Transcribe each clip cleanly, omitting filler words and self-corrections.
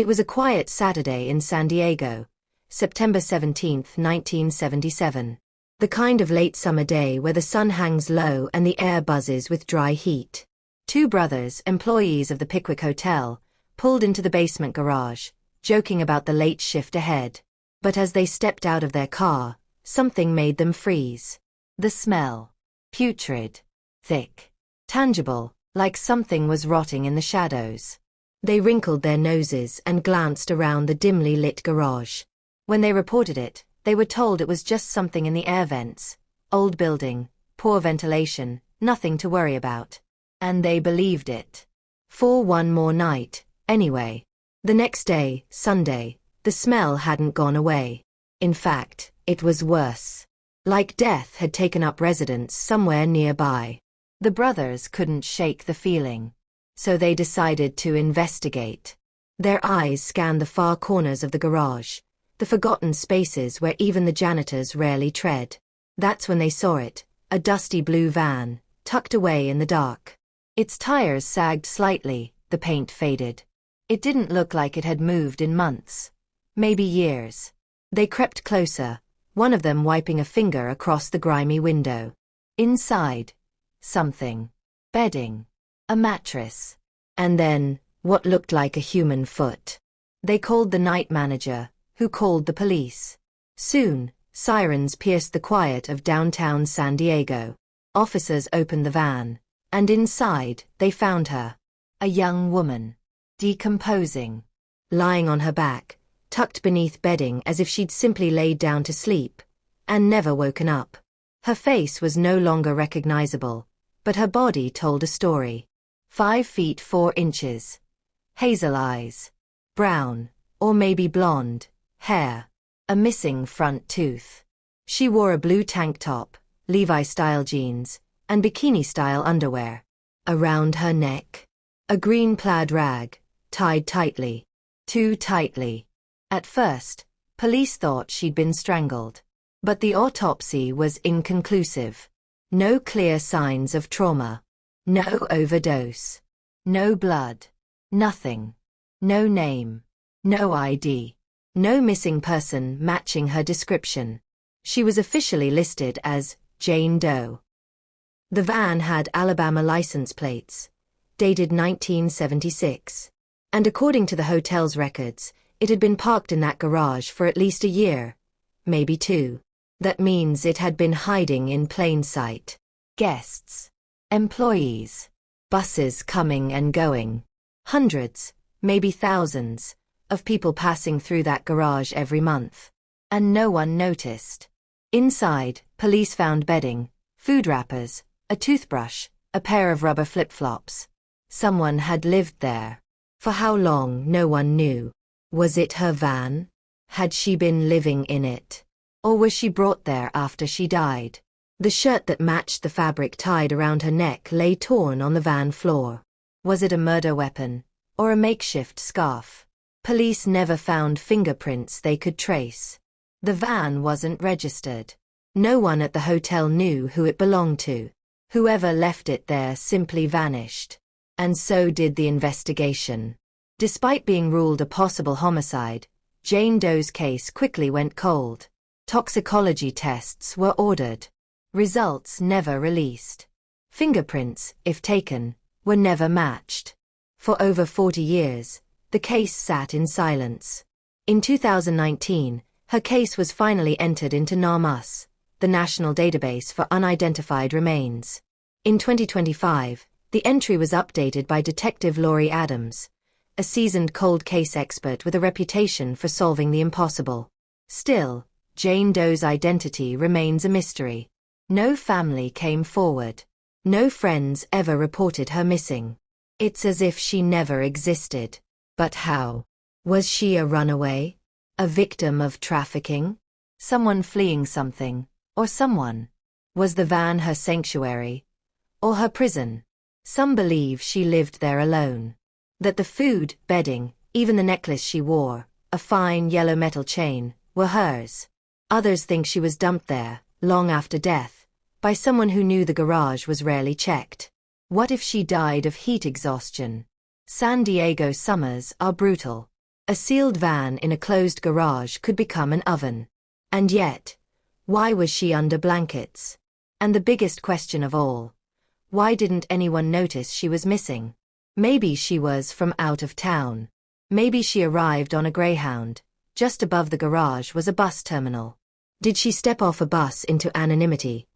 It was a quiet Saturday in San Diego, September 17, 1977. The kind of late summer day where the sun hangs low and the air buzzes with dry heat. Two brothers, employees of the Pickwick Hotel, pulled into the basement garage, joking about the late shift ahead. But as they stepped out of their car, something made them freeze. The smell. Putrid. Thick. Tangible, like something was rotting in the shadows. They wrinkled their noses and glanced around the dimly lit garage. When they reported it, they were told it was just something in the air vents. Old building, poor ventilation, nothing to worry about. And they believed it. For one more night, anyway. The next day, Sunday, the smell hadn't gone away. In fact, it was worse. Like death had taken up residence somewhere nearby. The brothers couldn't shake the feeling. So they decided to investigate. Their eyes scanned the far corners of the garage, the forgotten spaces where even the janitors rarely tread. That's when they saw it, a dusty blue van, tucked away in the dark. Its tires sagged slightly, the paint faded. It didn't look like it had moved in months. Maybe years. They crept closer, one of them wiping a finger across the grimy window. Inside. Something. Bedding. A mattress. And then, what looked like a human foot. They called the night manager, who called the police. Soon, sirens pierced the quiet of downtown San Diego. Officers opened the van, and inside, they found her. A young woman. Decomposing. Lying on her back, tucked beneath bedding as if she'd simply laid down to sleep, and never woken up. Her face was no longer recognizable, but her body told a story. 5 feet 4 inches. Hazel eyes. Brown, or maybe blonde, hair. A missing front tooth. She wore a blue tank top, Levi-style jeans, and bikini-style underwear. Around her neck, a green plaid rag, tied tightly. Too tightly. At first, police thought she'd been strangled. But the autopsy was inconclusive. No clear signs of trauma. No overdose. No blood. Nothing. No name. No ID. No missing person matching her description. She was officially listed as Jane Doe. The van had Alabama license plates, dated 1976. And according to the hotel's records, it had been parked in that garage for at least a year, maybe 2. That means it had been hiding in plain sight. Guests. Employees. Buses coming and going. Hundreds, maybe thousands, of people passing through that garage every month. And no one noticed. Inside, police found bedding, food wrappers, a toothbrush, a pair of rubber flip-flops. Someone had lived there. For how long, no one knew. Was it her van? Had she been living in it? Or was she brought there after she died? The shirt that matched the fabric tied around her neck lay torn on the van floor. Was it a murder weapon? Or a makeshift scarf? Police never found fingerprints they could trace. The van wasn't registered. No one at the hotel knew who it belonged to. Whoever left it there simply vanished. And so did the investigation. Despite being ruled a possible homicide, Jane Doe's case quickly went cold. Toxicology tests were ordered. Results never released. Fingerprints, if taken, were never matched. For over 40 years, the case sat in silence. In 2019, her case was finally entered into Nameless, the national database for unidentified remains. In 2025, the entry was updated by Detective Laurie Adams, a seasoned cold case expert with a reputation for solving the impossible. Still, Jane Doe's identity remains a mystery. No family came forward. No friends ever reported her missing. It's as if she never existed. But how? Was she a runaway? A victim of trafficking? Someone fleeing something, or someone? Was the van her sanctuary? Or her prison? Some believe she lived there alone. That the food, bedding, even the necklace she wore, a fine yellow metal chain, were hers. Others think she was dumped there, long after death, by someone who knew the garage was rarely checked. What if she died of heat exhaustion? San Diego summers are brutal. A sealed van in a closed garage could become an oven. And yet, why was she under blankets? And the biggest question of all, why didn't anyone notice she was missing? Maybe she was from out of town. Maybe she arrived on a Greyhound. Just above the garage was a bus terminal. Did she step off a bus into anonymity,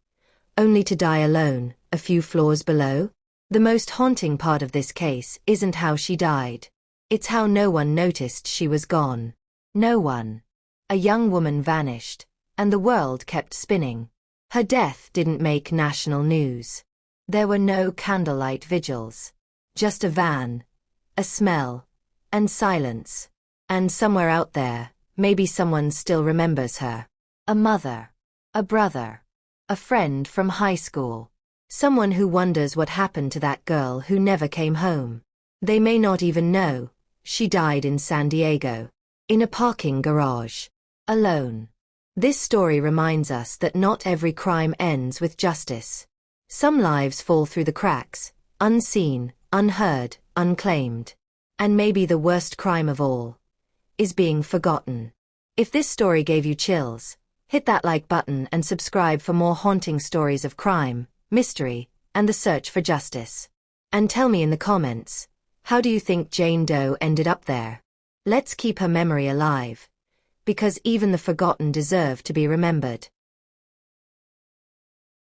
only to die alone, a few floors below? The most haunting part of this case isn't how she died. It's how no one noticed she was gone. No one. A young woman vanished, and the world kept spinning. Her death didn't make national news. There were no candlelight vigils. Just a van, a smell, and silence. And somewhere out there, maybe someone still remembers her. A mother, a brother, a friend from high school. Someone who wonders what happened to that girl who never came home. They may not even know. She died in San Diego, in a parking garage, alone. This story reminds us that not every crime ends with justice. Some lives fall through the cracks, unseen, unheard, unclaimed. And maybe the worst crime of all is being forgotten. If this story gave you chills, hit that like button and subscribe for more haunting stories of crime, mystery, and the search for justice. And tell me in the comments, how do you think Jane Doe ended up there? Let's keep her memory alive, because even the forgotten deserve to be remembered.